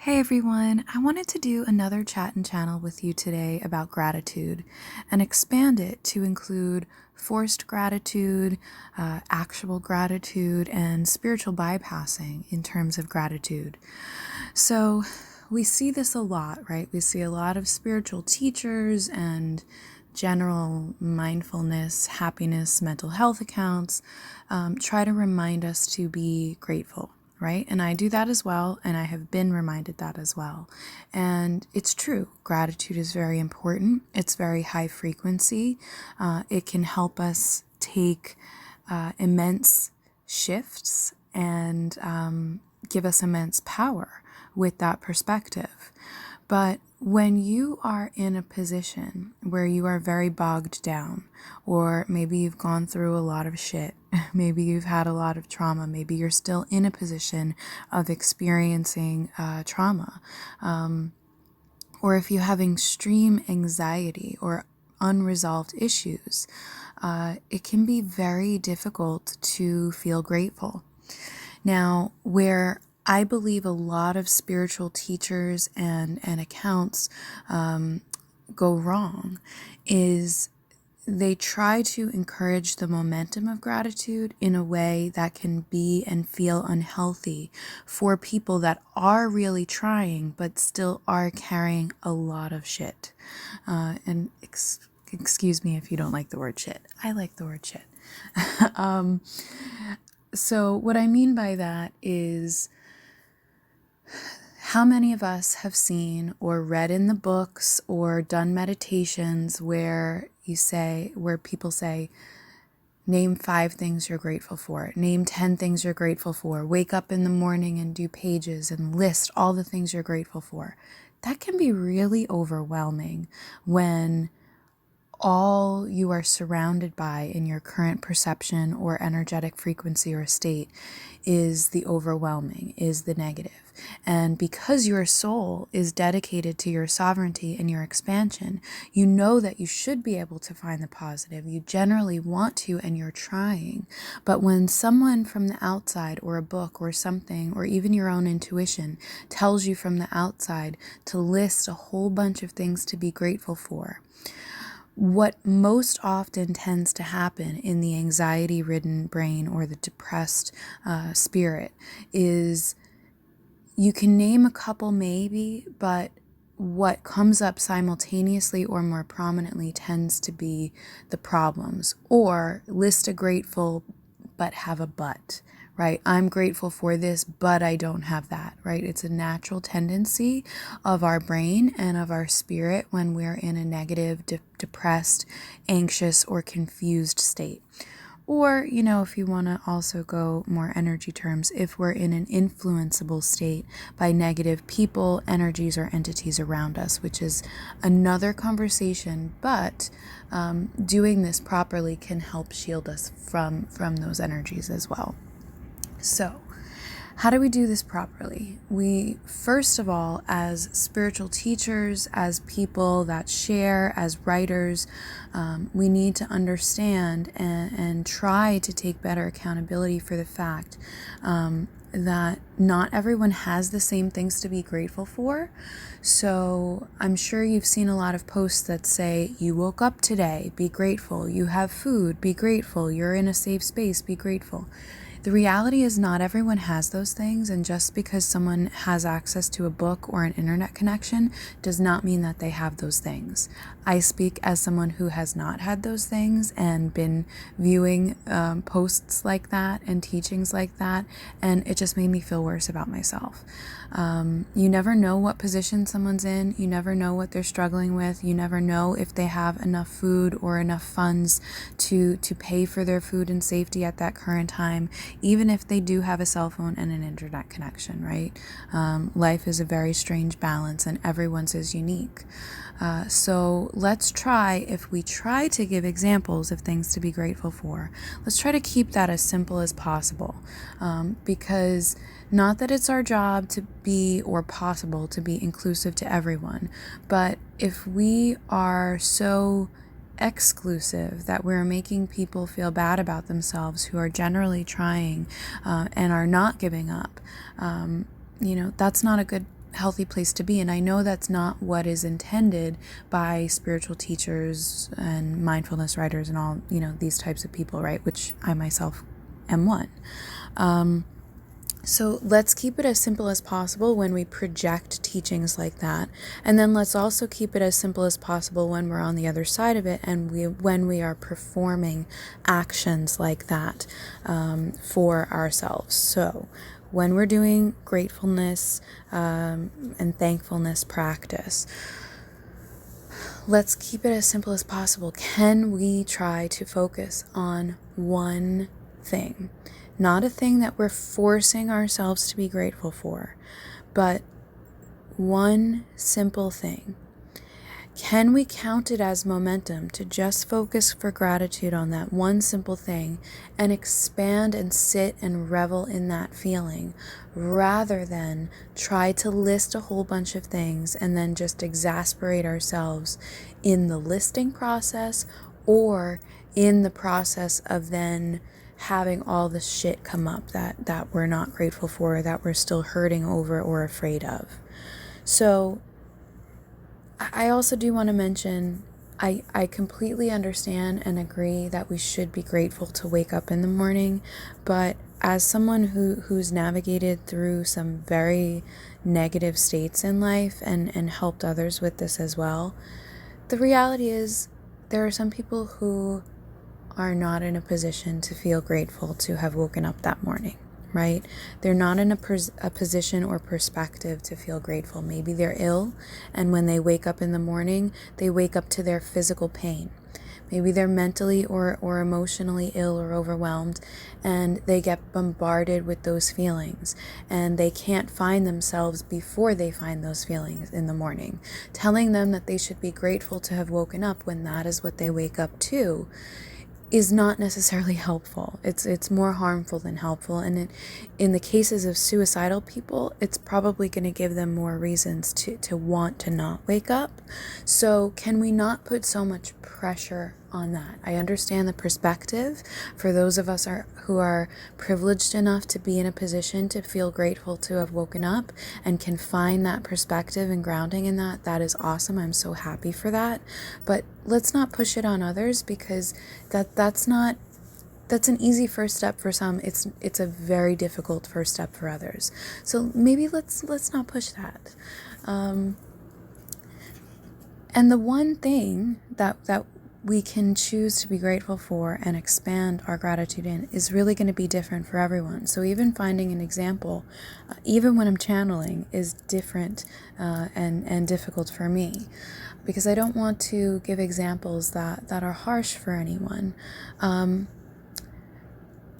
Hey everyone, I wanted to do another chat and channel with you today about gratitude and expand it to include forced gratitude, actual gratitude, and spiritual bypassing in terms of gratitude. So we see this a lot, right? We see a lot of spiritual teachers and general mindfulness, happiness, mental health accounts try to remind us to be grateful. Right? And I do that as well, and I have been reminded that as well. And it's true. Gratitude is very important. It's very high frequency. It can help us take immense shifts and give us immense power with that perspective. But when you are in a position where you are very bogged down, or maybe you've gone through a lot of shit, maybe you've had a lot of trauma, maybe you're still in a position of experiencing trauma, or if you have extreme anxiety or unresolved issues, it can be very difficult to feel grateful. Now, where I believe a lot of spiritual teachers and accounts go wrong is they try to encourage the momentum of gratitude in a way that can be and feel unhealthy for people that are really trying but still are carrying a lot of shit. And excuse me if you don't like the word shit. I like the word shit. So what I mean by that is, how many of us have seen or read in the books or done meditations where people say, name 5 things you're grateful for, name 10 things you're grateful for, wake up in the morning and do pages and list all the things you're grateful for. That can be really overwhelming when all you are surrounded by in your current perception or energetic frequency or state is the overwhelming, is the negative. And because your soul is dedicated to your sovereignty and your expansion, you know that you should be able to find the positive. You generally want to, and you're trying. But when someone from the outside, or a book or something, or even your own intuition tells you from the outside to list a whole bunch of things to be grateful for, what most often tends to happen in the anxiety-ridden brain or the depressed spirit is you can name a couple maybe, but what comes up simultaneously or more prominently tends to be the problems. Or list a grateful but have a but. Right? I'm grateful for this, but I don't have that, right? It's a natural tendency of our brain and of our spirit when we're in a negative, depressed, anxious, or confused state. Or, if you want to also go more energy terms, if we're in an influenceable state by negative people, energies, or entities around us, which is another conversation, but doing this properly can help shield us from those energies as well. So, how do we do this properly? We, first of all, as spiritual teachers, as people that share, as writers, we need to understand and try to take better accountability for the fact that not everyone has the same things to be grateful for. So I'm sure you've seen a lot of posts that say, you woke up today, be grateful. You have food, be grateful. You're in a safe space, be grateful. The reality is not everyone has those things, and just because someone has access to a book or an internet connection does not mean that they have those things. I speak as someone who has not had those things and been viewing posts like that and teachings like that, and it just made me feel worse about myself. You never know what position someone's in. You never know what they're struggling with. You never know if they have enough food or enough funds to pay for their food and safety at that current time, even if they do have a cell phone and an internet connection, right? Life is a very strange balance, and everyone's is unique. So let's try, if we try to give examples of things to be grateful for, let's try to keep that as simple as possible. Because not that it's our job to be, or possible to be, inclusive to everyone, but if we are so exclusive that we're making people feel bad about themselves who are generally trying and are not giving up, that's not a healthy place to be. And I know that's not what is intended by spiritual teachers and mindfulness writers and all, these types of people, right? Which I myself am one. So let's keep it as simple as possible when we project teachings like that. And then let's also keep it as simple as possible when we're on the other side of it and when we are performing actions like that for ourselves. So when we're doing gratefulness and thankfulness practice, let's keep it as simple as possible. Can we try to focus on one thing? Not a thing that we're forcing ourselves to be grateful for, but one simple thing. Can we count it as momentum to just focus for gratitude on that one simple thing and expand and sit and revel in that feeling rather than try to list a whole bunch of things and then just exasperate ourselves in the listing process or in the process of then having all the shit come up that we're not grateful for, that we're still hurting over or afraid of. So I also do want to mention, I completely understand and agree that we should be grateful to wake up in the morning, but as someone who's navigated through some very negative states in life and helped others with this as well, the reality is there are some people who are not in a position to feel grateful to have woken up that morning, right? They're not in a position or perspective to feel grateful. Maybe they're ill, and when they wake up in the morning, they wake up to their physical pain. Maybe they're mentally or emotionally ill or overwhelmed, and they get bombarded with those feelings, and they can't find themselves before they find those feelings in the morning. Telling them that they should be grateful to have woken up when that is what they wake up to is not necessarily helpful. It's more harmful than helpful. And in the cases of suicidal people, it's probably going to give them more reasons to want to not wake up. So can we not put so much pressure on that? I understand the perspective for those of us who are privileged enough to be in a position to feel grateful to have woken up and can find that perspective and grounding in that. That is awesome. I'm so happy for that. But let's not push it on others, because that's an easy first step for some. It's a very difficult first step for others. So maybe let's not push that. And the one thing that we can choose to be grateful for and expand our gratitude in is really going to be different for everyone. So even finding an example, even when I'm channeling, is different and difficult for me, because I don't want to give examples that are harsh for anyone.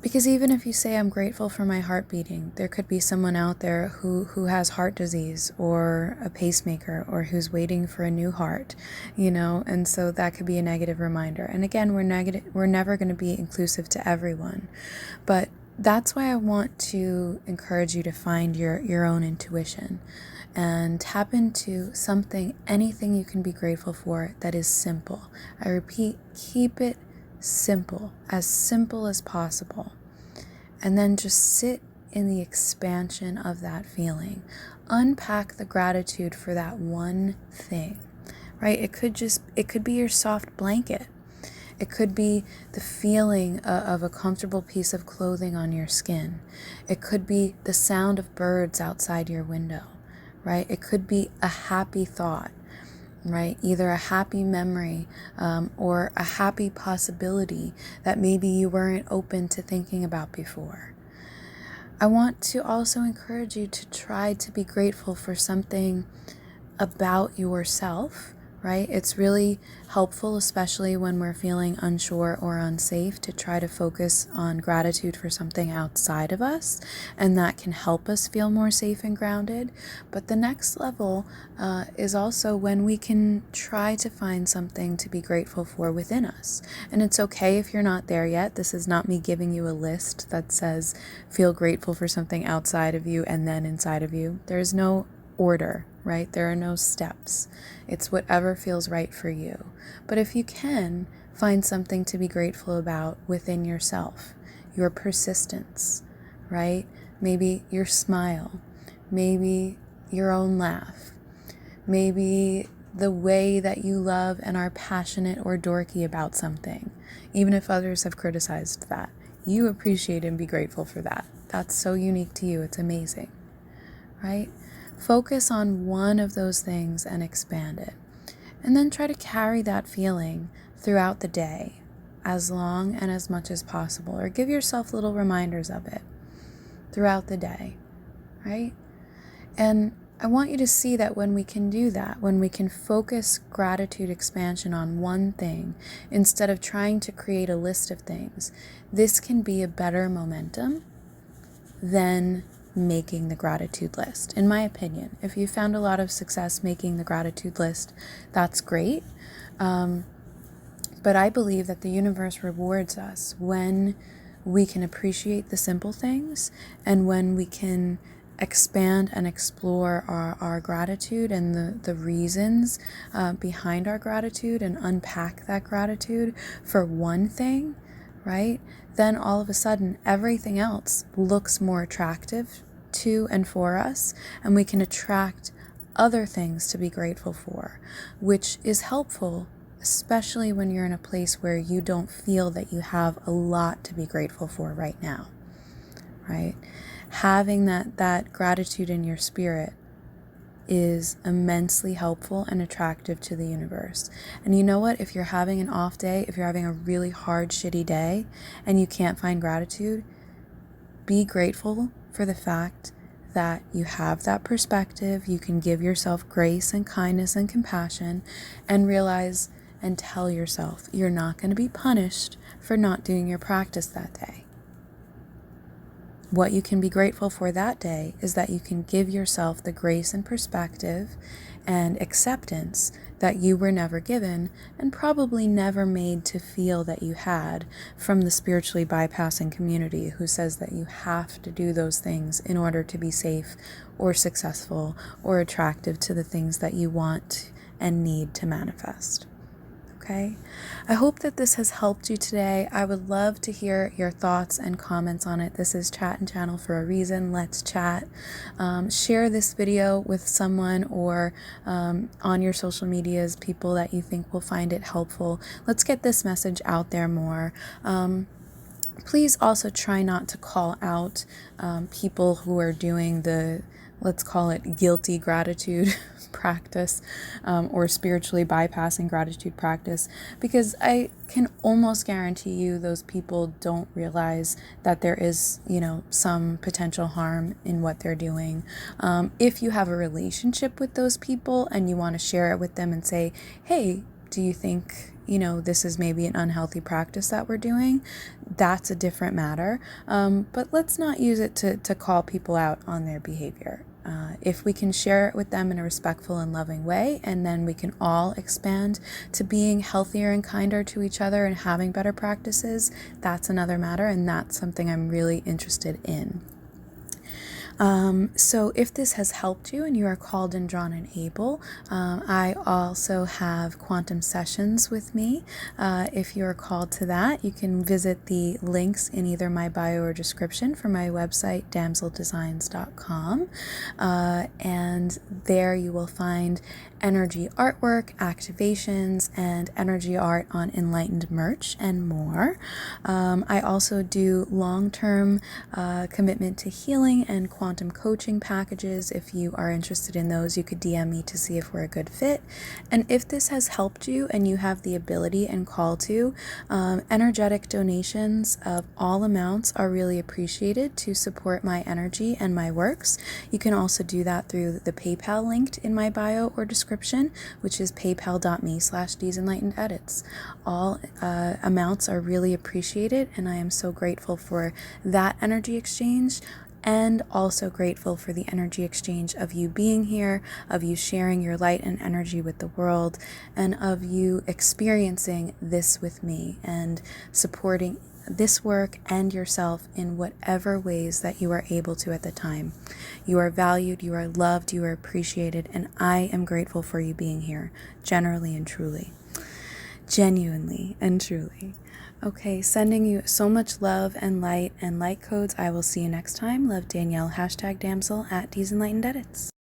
Because even if you say I'm grateful for my heart beating, there could be someone out there who has heart disease or a pacemaker or who's waiting for a new heart, and so that could be a negative reminder. And again, we're never going to be inclusive to everyone, but that's why I want to encourage you to find your own intuition and tap into anything you can be grateful for that is simple. I repeat, keep it simple as possible, and then just sit in the expansion of that feeling. Unpack the gratitude for that one thing, right? It could be your soft blanket. It could be the feeling of a comfortable piece of clothing on your skin. It could be the sound of birds outside your window, right? It could be a happy thought, right? Either a happy memory or a happy possibility that maybe you weren't open to thinking about before. I want to also encourage you to try to be grateful for something about yourself, right? It's really helpful, especially when we're feeling unsure or unsafe, to try to focus on gratitude for something outside of us, and that can help us feel more safe and grounded. But the next level is also when we can try to find something to be grateful for within us. And it's okay if you're not there yet. This is not me giving you a list that says feel grateful for something outside of you and then inside of you. There's no order, right? There are no steps. It's whatever feels right for you. But if you can, find something to be grateful about within yourself, your persistence, right? Maybe your smile, maybe your own laugh. Maybe the way that you love and are passionate or dorky about something, even if others have criticized that. You appreciate and be grateful for that. That's so unique to you. It's amazing, right? Focus on one of those things and expand it. And then try to carry that feeling throughout the day as long and as much as possible, or give yourself little reminders of it throughout the day, right? And I want you to see that when we can do that, when we can focus gratitude expansion on one thing instead of trying to create a list of things, this can be a better momentum than making the gratitude list. In my opinion, if you found a lot of success making the gratitude list, that's great. But I believe that the universe rewards us when we can appreciate the simple things and when we can expand and explore our gratitude and the reasons behind our gratitude and unpack that gratitude for one thing, right? Then all of a sudden everything else looks more attractive to and for us, and we can attract other things to be grateful for, which is helpful, especially when you're in a place where you don't feel that you have a lot to be grateful for right now, right? Having that gratitude in your spirit is immensely helpful and attractive to the universe. And you know what? If you're having an off day, if you're having a really hard, shitty day, and you can't find gratitude, be grateful for the fact that you have that perspective. You can give yourself grace and kindness and compassion, and realize and tell yourself you're not going to be punished for not doing your practice that day. What you can be grateful for that day is that you can give yourself the grace and perspective and acceptance that you were never given and probably never made to feel that you had from the spiritually bypassing community who says that you have to do those things in order to be safe or successful or attractive to the things that you want and need to manifest. Okay? I hope that this has helped you today. I would love to hear your thoughts and comments on it. This is Chat and Channel for a reason. Let's chat. Share this video with someone or on your social medias, people that you think will find it helpful. Let's get this message out there more. Please also try not to call out people who are doing the, let's call it, guilty gratitude practice or spiritually bypassing gratitude practice, because I can almost guarantee you those people don't realize that there is, some potential harm in what they're doing. If you have a relationship with those people and you want to share it with them and say, hey, do you think this is maybe an unhealthy practice that we're doing? That's a different matter. But let's not use it to call people out on their behavior. If we can share it with them in a respectful and loving way, and then we can all expand to being healthier and kinder to each other and having better practices, that's another matter, and that's something I'm really interested in. So if this has helped you and you are called and drawn and able, I also have quantum sessions with me. If you're called to that, you can visit the links in either my bio or description for my website, damcldesigns.com. And there you will find energy artwork, activations, and energy art on enlightened merch and more. I also do long-term commitment to healing and quantum coaching packages. If you are interested in those, you could DM me to see if we're a good fit. And if this has helped you and you have the ability and call to, energetic donations of all amounts are really appreciated to support my energy and my works. You can also do that through the PayPal linked in my bio or description, which is paypal.me/DeezenlightenedEdits. All amounts are really appreciated, and I am so grateful for that energy exchange, and also grateful for the energy exchange of you being here, of you sharing your light and energy with the world, and of you experiencing this with me and supporting this work and yourself in whatever ways that you are able to at the time. You are valued, you are loved, you are appreciated, and I am grateful for you being here, generally and truly. Genuinely and truly. Okay, sending you so much love and light and light codes. I will see you next time. Love, Danielle, #Damcl @DeezenlightenedEdits.